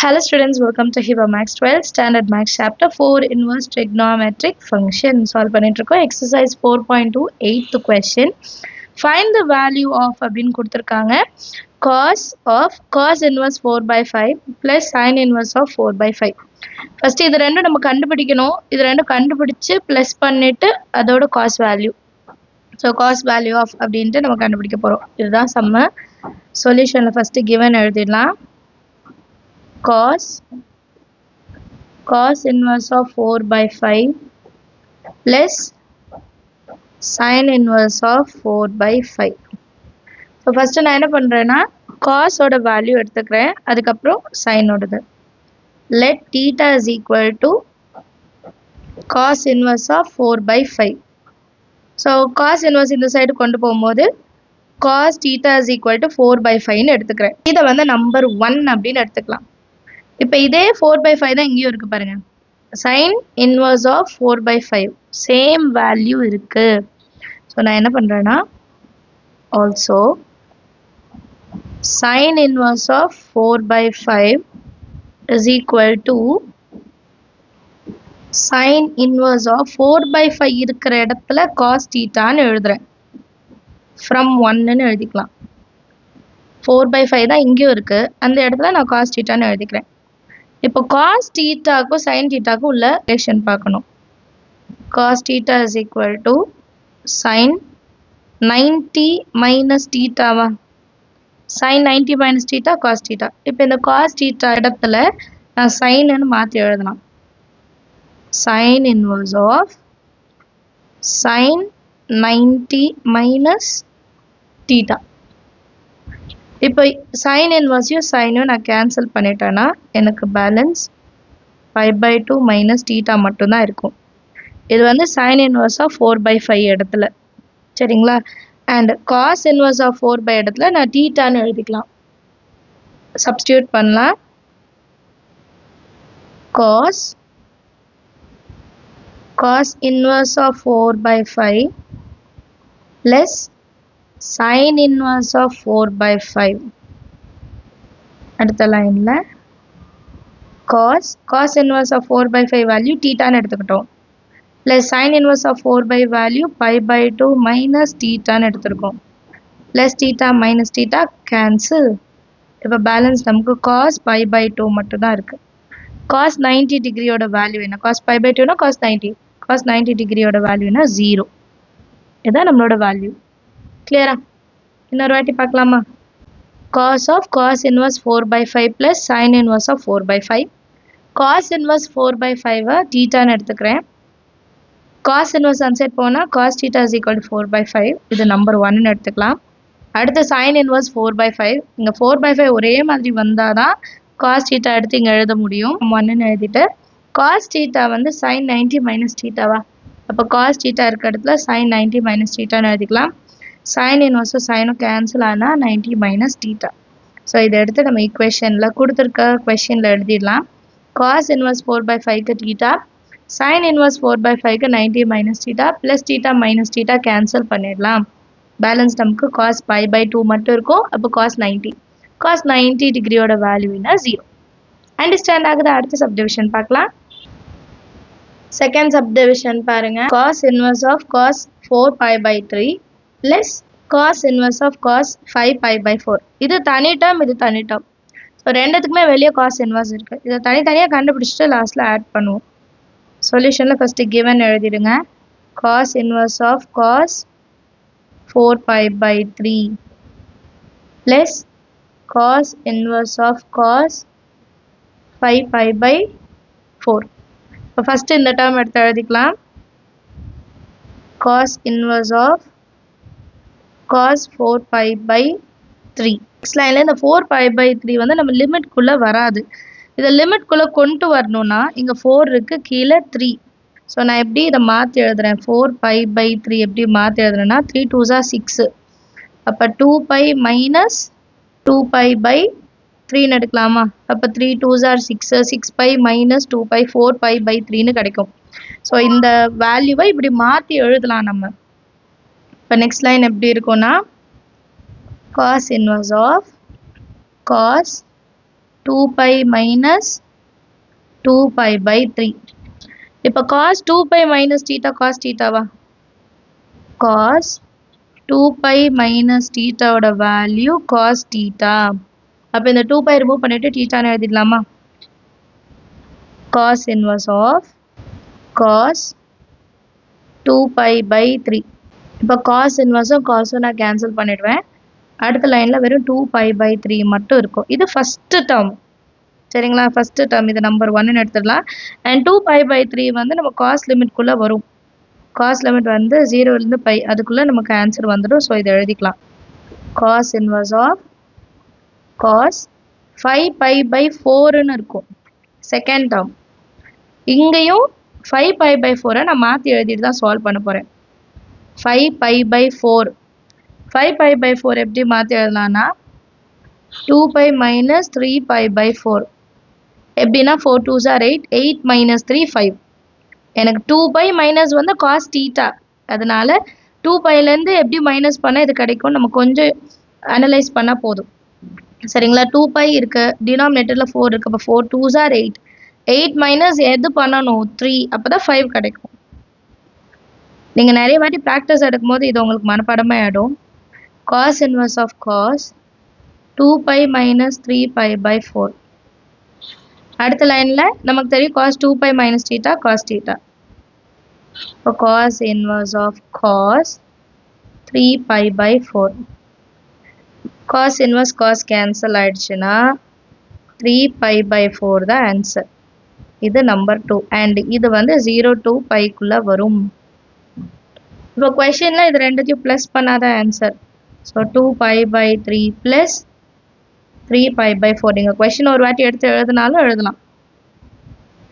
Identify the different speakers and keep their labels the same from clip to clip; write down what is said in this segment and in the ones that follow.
Speaker 1: Hello students, welcome to Hiba Max 12 Standard Max Chapter 4 Inverse Trigonometric Function. Solve பண்ணிட்டுருக்கோம் exercise 4.2 8th question. Find the value of அப்படின்னு கொடுத்துருக்காங்க cos inverse 4 by 5 plus sin inverse of 4 by 5. First இது ரெண்டும் நம்ம கண்டுபிடிக்கணும். இது ரெண்டும் கண்டுபிடிச்சு plus பண்ணிட்டு அதோட cos value. So cos value of அப்படின்ட்டு நம்ம கண்டுபிடிக்க போறோம். இதுதான் சம்ம. Solutionல first given எழுதிடலாம். cos inverse of 4 by 5 plus sin inverse of 4 by 5. So first நான் என்ன பண்றேன்னா cos ஓட வேல்யூ எடுத்துக்கிறேன், அதுக்கப்புறம் sin ஓடது. Let theta is equal to cos inverse of 4 by 5. So cos inverse இந்த சைடு கொண்டு போகும்போது cos theta is equal to 4 by 5 ன்னு எடுத்துக்கிறேன். இதை வந்து நம்பர் 1 அப்படின்னு எடுத்துக்கலாம். இப்போ இதே 4 by 5 தான் இங்கேயும் இருக்கு பாருங்க. sin inverse of 4 by 5 same value இருக்கு. ஸோ நான் என்ன பண்றேன்னா also sin inverse of 4 by 5 is equal to sin inverse of 4 by 5 இருக்கிற இடத்துல cos theta ன்னு எழுதுறேன். from 1 ன்னு எழுதிக்கலாம். 4 by 5 தான் இங்கேயும் இருக்கு, அந்த இடத்துல நான் cos theta ன்னு எழுதிக்கிறேன். இப்போ cos thetaக்கும் sin thetaக்கும் உள்ள ரிலேஷன் பார்க்கணும். cos theta is equal to sin 90 minus theta வா, sin 90 minus theta cos theta. இப்போ இந்த cos theta இடத்துல நான் sin ன்னு மாற்றி எழுதலாம். sin inverse of sin 90 minus theta. இப்போ sin inverse சைனையும் நான் கேன்சல் பண்ணிட்டேன்னா எனக்கு பேலன்ஸ் 5/2 மைனஸ் தீட்டா மட்டும்தான் இருக்கும். இது வந்து sin inverse of 4 by 5 இடத்துல, சரிங்களா? And cos inverse of 4 by இடத்துல நான் தீட்டான்னு எழுதிக்கலாம். சப்ஸ்டியூட் பண்ணலாம். cos inverse of 4 by 5 plus sin inverse of 4 by 5. அடுத்த லைன்ல cos inverse of 4 by 5 value தீட்டான்னு எடுத்துக்கிட்டோம், plus sin inverse of 4 by value π/2 minus தீட்டான்னு எடுத்துருக்கோம், plus theta minus theta cancel. இப்போ பேலன்ஸ் நமக்கு cos π/2 மட்டும் தான் இருக்கு. cos 90 டிகிரியோட வேல்யூ என்ன? cos π/2 னா cos 90 டிகிரியோட வேல்யூ என்ன? 0. இதான் நம்மளோட வேல்யூ. கிளியரா? இன்னொரு வாட்டி பார்க்கலாமா? cos inverse 4 by 5 plus sin inverse of 4 by 5. cos inverse 4 by 5 தீட்டான்னு எடுத்துக்கிறேன். cos inverse அன்சைட் போனால் cos theta is equal to 4 by 5. இது நம்பர் 1ன்னு எடுத்துக்கலாம். அடுத்து sin inverse 4 by 5. இங்கே 4 by 5 ஒரே மாதிரி வந்தால் தான் cos theta எடுத்து இங்கே எழுத முடியும். 1ன்னு எழுதிட்டு cos theta வந்து sin 90 minus thetaவா, அப்போ cos theta இருக்க இடத்துல sin 90 minus thetaன்னு எழுதிக்கலாம். sin inverse sin கேன்சல் ஆனால் 90 minus theta. ஸோ இதை எடுத்து நம்ம ஈக்குவேஷனில் கொடுத்துருக்க கொஷனில் எழுதிடலாம். cos inverse 4 by 5க்கு theta, sin inverse 4 by 5க்கு 90 minus theta plus theta minus theta cancel பண்ணிடலாம். பேலன்ஸ் நமக்கு cos π/2 மட்டும் இருக்கும். அப்போ cos 90 டிகிரியோட வேல்யூ என்ன? 0. அண்டர்ஸ்டாண்ட் ஆகுது? அடுத்த சப்டிவிஷன் பார்க்கலாம். செகண்ட் சப்டிவிஷன் பாருங்க. cos inverse of cos 4 π/3 plus cos inverse of cos 5 π/4. இது தனி டேர்ம், இது தனி டேர்ம். ஸோ ரெண்டுத்துக்குமே வெளியே cos inverse இருக்கு. இதை தனித்தனியாக கண்டுபிடிச்சிட்டு லாஸ்ட்டில் ஆட் பண்ணுவோம். சொல்யூஷனில் ஃபஸ்ட்டு கிவன் எழுதிடுங்க. cos inverse of cos 4 π/3 plus cos inverse of cos 5 π/4. இப்போ ஃபஸ்ட்டு இந்த டேர்ம் எடுத்து எழுதிக்கலாம். cos inverse of cos 4 π/3. Next லைனில் இந்த 4 π/3 வந்து நம்ம லிமிட்குள்ளே வராது. இதை லிமிட்குள்ளே கொண்டு வரணும்னா இங்கே 4 இருக்குது, கீழே 3. ஸோ நான் எப்படி இதை மாற்றி எழுதுறேன்? 4 π/3 எப்படி மாற்றி எழுதுறேன்னா 3 2s are 6. அப்போ 2π minus 2π/3ன்னு எடுக்கலாமா? அப்போ 3 2s are 6, 6π minus 2π 4π/3ன்னு கிடைக்கும். ஸோ இந்த வேல்யூவை இப்படி மாற்றி எழுதலாம் நம்ம. இப்போ நெக்ஸ்ட் லைன் எப்படி இருக்கும்னா cos inverse of cos 2 pi minus 2 pi by 3. இப்போ cos 2 pi minus theta cos theta வா? cos 2 pi minus theta ஓட value cos theta. அப்போ இந்த 2 pi remove பண்ணிட்டு theta னு எழுதிடலாமா? cos inverse of cos 2 pi by 3. இப்போ cos inverse cos நான் cancel பண்ணிடுவேன். அடுத்த லைனில் வெறும் 2 pi by 3 மட்டும் இருக்கும். இது ஃபஸ்ட்டு டேர்ம். சரிங்களா? ஃபஸ்ட்டு டேர்ம் இது நம்பர் 1ன்னு எடுத்துடலாம். அண்ட் 2 pi by 3 வந்து நம்ம காஸ் லிமிட்குள்ளே வரும். காஸ் லிமிட் வந்து 0லேருந்து பை அதுக்குள்ளே நமக்கு ஆன்சர் வந்துடும். ஸோ இதை எழுதிக்கலாம். Cos inverse of cos 5 pi by 4ன்னு இருக்கும் செகண்ட் டேர்ம். இங்கேயும் 5 pi by 4 நான் மாற்றி எழுதிட்டு தான் சால்வ் பண்ண போகிறேன். 5 pi by 4 5 pi by 4 எப்படி மாற்றி எழுதலாம்னா 2 pi minus 3 pi by 4 எப்படின்னா 4 2s are 8 8 minus 3 5. எனக்கு 2 pi minus வந்து cos theta, அதனால 2 piலேருந்து எப்படி மைனஸ் பண்ணால் இது கிடைக்கும் நம்ம கொஞ்சம் அனலைஸ் பண்ணால் போதும். சரிங்களா? 2 pi இருக்கு, டினாமினேட்டரில் 4 இருக்குது. அப்போ 4 2s are 8 8 மைனஸ் எது பண்ணணும் 3, அப்போ தான் 5 கிடைக்கும். நீங்கள் நிறைய வாட்டி ப்ராக்டிஸ் எடுக்கும் போது இது உங்களுக்கு மனப்பாடமாக ஆகிடும். cos inverse of cos 2 pi minus 3 pi by 4. அடுத்த லைனில் நமக்கு தெரியும் cos 2 pi minus theta cos theta. இப்போ cos inverse of cos 3 pi by 4. cos inverse cos cancel ஆயிடுச்சுன்னா 3 pi by 4 தான் ஆன்சர். இது நம்பர் 2 அண்ட் இது வந்து 0 to பைக்குள்ளே வரும். இப்போ கொஷனில் இது ரெண்டுத்தையும் ப்ளஸ் பண்ணாதான் answer. So 2 pi by 3 plus 3 pi by 4. நீங்கள் கொஷின் ஒரு வாட்டி எடுத்து எழுதினாலும் எழுதலாம்.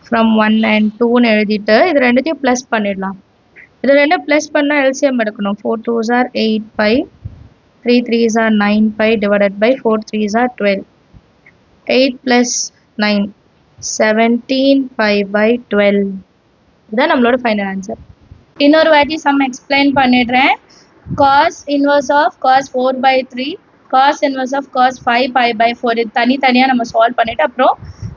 Speaker 1: ஃப்ரம் 1 and 2ன்னு எழுதிட்டு இது ரெண்டுத்தையும் ப்ளஸ் பண்ணிடலாம். இது ரெண்டும் ப்ளஸ் பண்ணால் எல்சிஎம் எடுக்கணும். 4 2s are 8 pi 3 3s are 9 pi divided by 4 3s are 12. 8 plus 9 17 pi by 12. இதுதான் நம்மளோட ஃபைனல் ஆன்சர். இன்னொரு வாட்டி சம் எக்ஸ்பிளைன் பண்ணிடுறேன். cos inverse of cos 4 by 3 cos inverse of cos 5 pi by 4 இது தனித்தனியாக நம்ம சால்வ் பண்ணிவிட்டு அப்புறம்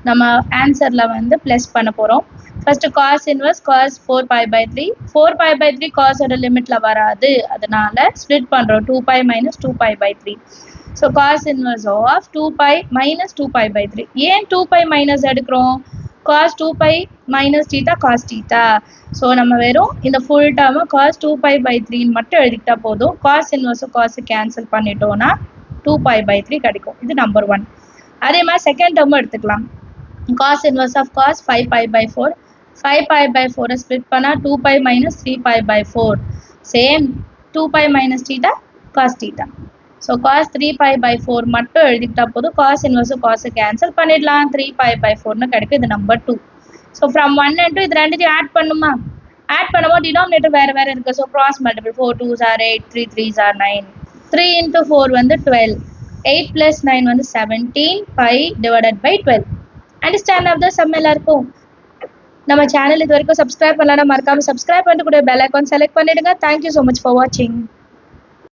Speaker 1: நம்ம ஆன்சரில் வந்து ப்ளஸ் பண்ண போகிறோம். First cos inverse cos 4 pi by 3 4 pi by 3 காஸோட லிமிட்டில் வராது, அதனால ஸ்ப்ளிட் பண்ணுறோம் 2 pi minus 2 pi by 3. So cos inverse of 2 pi minus 2 pi by 3. ஏன் 2 pi minus எடுக்கிறோம்? cos 2 pi minus theta cos theta. So நம்ம வெறும் இந்த ஃபுல் டேர்மை cos 2 pi by 3 மட்டும் எழுதிக்கிட்டா போதும். cos inverse cos கேன்சல் பண்ணிட்டோன்னா 2 pi by 3 கிடைக்கும். இது நம்பர் 1. அதே மாதிரி செகண்ட் டேர்மும் எடுத்துக்கலாம். cos inverse of cos 5 pi by 4 5 pi by 4 split பண்ணால் 2 pi minus 3 pi by 4. Same 2 pi minus theta cos theta. So cos 3 pi by 4 மட்டும் எழுதிக்கிட்டா போதும். cos inverse cos cancel பண்ணிடலாம். 3 pi by 4ன்னு கிடைக்கும். இது number 2. So from 1 and 2 இது ரெண்டுத்தையும் add பண்ணுமா? Add பண்ணும்போது டினாமினேட்டர் வேறு வேறு இருக்குது. So cross multiple 4 2s are 8 3 3s are 9 3 into 4 வந்து 12 8 plus 9 வந்து 17 pi divided by 12. Understand of the sum எல்லாருக்கும். நம்ம சேனல் இது வரைக்கும் சப்ஸ்கிரைப் பண்ணலாம், மறக்காமல் சப்ஸ்கிரைப் பண்ணிட்டு கூட பெல் ஐக்கான் செலக்ட் பண்ணிடுங்க. தேங்க்யூ ஸோ மச் ஃபார் வாட்சிங்.